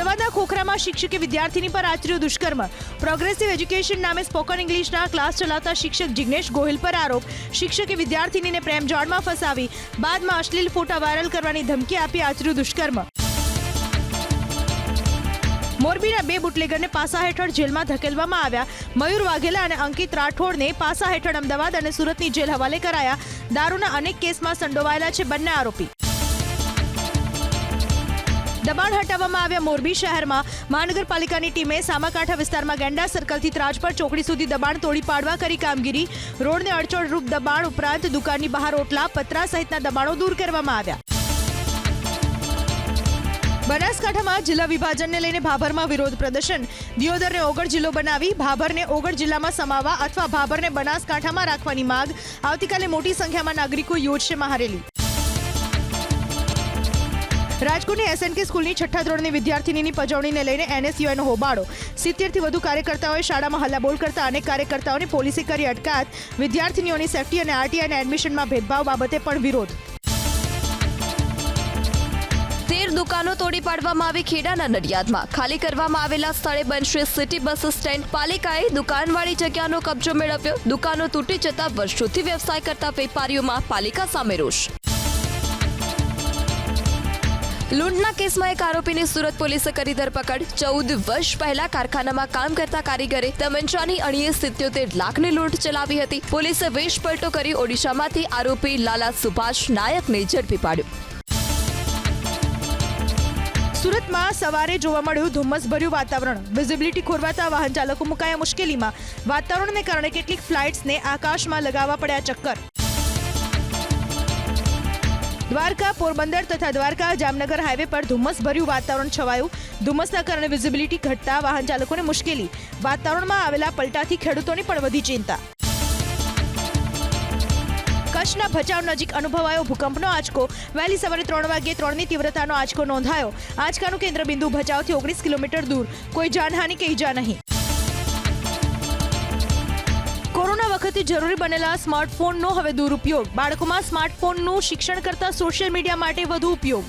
અમદાવાદના ખોખરામાં શિક્ષકે વિદ્યાર્થીની પર આચર્યું દુષ્કર્મ. પ્રોગ્રેસિવ એજ્યુકેશન નામે સ્પોકન ઇંગ્લિશના ક્લાસ ચલાવતા શિક્ષક જિગ્નેશ ગોહિલ પર આરોપ. શિક્ષકે વિદ્યાર્થીનીને પ્રેમજાળમાં ફસાવી બાદમાં અશ્લીલ ફોટા વાયરલ કરવાની ધમકી આપી આચર્યું દુષ્કર્મ. મોરબીના 2 બુટલેગરને પાસા હેઠળ જેલમાં ધકેલવામાં આવ્યા. મયુર વાઘેલા અને અંકિત રાઠોડને પાસા હેઠળ અમદાવાદ અને સુરતની જેલ હવાલે કરાયા. દારૂના અનેક કેસમાં સંડોવાયેલા છે બંને આરોપી. દબાણ હટાવવામાં આવ્યા. મોરબી શહેરમાં મહાનગરપાલિકાની ટીમે સામાકાંઠા વિસ્તારમાં ગેંડા સર્કલથી ત્રાજપર ચોકડી સુધી દબાણ તોડી પાડવા કરી કામગીરી. રોડને અડચણરૂપ દબાણ ઉપરાંત દુકાનની બહાર ઓટલા પતરા સહિતના દબાણો દૂર કરવામાં આવ્યા. બનાસકાંઠામાં જિલ્લા વિભાજનને લઈને ભાભરમાં વિરોધ પ્રદર્શન. દિયોદરને ઓગળ જિલ્લો બનાવી ભાભરને ઓગળ જિલ્લામાં સમાવવા અથવા ભાભરને બનાસકાંઠામાં રાખવાની માંગ. આવતીકાલે મોટી સંખ્યામાં નાગરિકો યોજશે મહારેલી. રાજકોટની એસએનકે સ્કૂલની 6ઠ્ઠા ધોરણની વિદ્યાર્થીનીની પજવણીને લઈને એનએસયુઆઈનો હોબાળો. 70થી વધુ કાર્યકર્તાઓએ શાળામાં હલ્લાબોલ કરતા અનેક કાર્યકર્તાઓને પોલીસે કરી અટકાયત. વિદ્યાર્થીનીઓની સેફટી અને આરટીઆઈના એડમિશનમાં ભેદભાવ બાબતે પણ વિરોધ. 13 દુકાનો તોડી પાડવામાં આવી. ખેડાના નડિયાદમાં ખાલી કરવામાં આવેલા સ્થળે બનશે સિટી બસ સ્ટેન્ડ. પાલિકાએ દુકાનવાળી જગ્યાનો કબજો મેળવ્યો. દુકાનો તૂટી જતા વર્ષોથી વ્યવસાય કરતા વેપારીઓમાં પાલિકા સામે રોષ. લૂંટના કેસમાં એક આરોપીની સુરત પોલીસે કરી ધરપકડ. 14 વર્ષ પહેલા કારખાનામાં કામ કરતા કારીગરે તમંચાની અણીએ 77 લાખની લૂંટ ચલાવી હતી. પોલીસે વેશ પલટો કરી ઓડિશામાંથી આરોપી લાલા સુભાષ નાયકને ઝડપી પાડ્યો. સુરતમાં સવારે જોવા મળ્યું ધુમ્મસભર્યું વાતાવરણ. વિઝિબિલિટી ખોરવાતા વાહન ચાલકો મુકાયા મુશ્કેલીમાં. વાતાવરણને કારણે કેટલીક ફ્લાઇટ્સને આકાશમાં લગાવવા પડ્યા ચક્કર. દ્વારકા પોરબંદર તથા દ્વારકા જામનગર હાઈવે પર ધુમ્મસભર્યું વાતાવરણ છવાયું. ધુમ્મસના કારણે વિઝિબિલિટી ઘટતા વાહન ચાલકોને મુશ્કેલી. વાતાવરણમાં આવેલા પલટાથી ખેડૂતોની પણ વધી ચિંતા. કચ્છના ભચાઉ નજીક અનુભવાયો ભૂકંપનો આંચકો. વહેલી સવારે 3 વાગ્યે 3ની તીવ્રતાનો આંચકો નોંધાયો. આંચકાનું કેન્દ્રબિંદુ ભચાઉથી 19 કિલોમીટર દૂર. કોઈ જાનહાનિ કે ઈજા નહીં. કોરોના વખતે જરૂરી બનેલા સ્માર્ટફોનનો હવે દુરુપયોગ. બાળકોમાં સ્માર્ટફોનનું શિક્ષણ કરતા સોશિયલ મીડિયા માટે વધુ ઉપયોગ.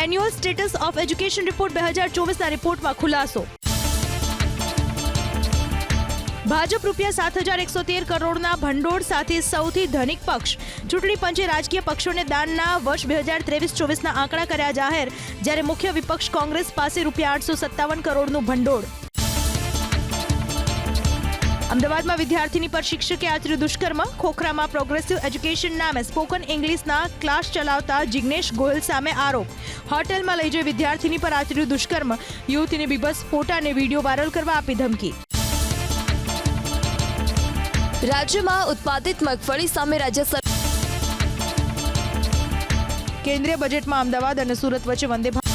Annual status of education report 2024ના રિપોર્ટમાં ખુલાસો. ભાજપ ₹7,113 કરોડના ભંડોળ સાથે સૌથી ધનિક પક્ષ. ચૂંટણી પંચે રાજકીય પક્ષોને દાનના વર્ષ 2023-24ના આંકડા કર્યા જાહેર. જ્યારે મુખ્ય વિપક્ષ કોંગ્રેસ પાસે ₹857 કરોડનું ભંડોળ. અમદાવાદમાં વિદ્યાર્થીની પર શિક્ષકે આચર્યું દુષ્કર્મ. ખોખરામાં પ્રોગ્રેસિવ એજ્યુકેશન નામે સ્પોકન ઇંગ્લિશના ક્લાસ ચલાવતા જિગ્નેશ ગોહિલ સામે આરોપ. હોટેલમાં લઈ જઈ વિદ્યાર્થીની પર આચર્યું દુષ્કર્મ. યુવતીને બીભત્સ ફોટા અને વિડીયો વાયરલ કરવા આપી ધમકી. રાજ્યમાં ઉત્પાદિત મગફળી સામે રાજ્ય સરકાર. કેન્દ્રીય બજેટમાં અમદાવાદ અને સુરત વચ્ચે વંદે ભારત.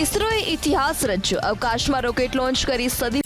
ઇસરોએ ઇતિહાસ રચ્યો. અવકાશમાં રોકેટ લોન્ચ કરી સદી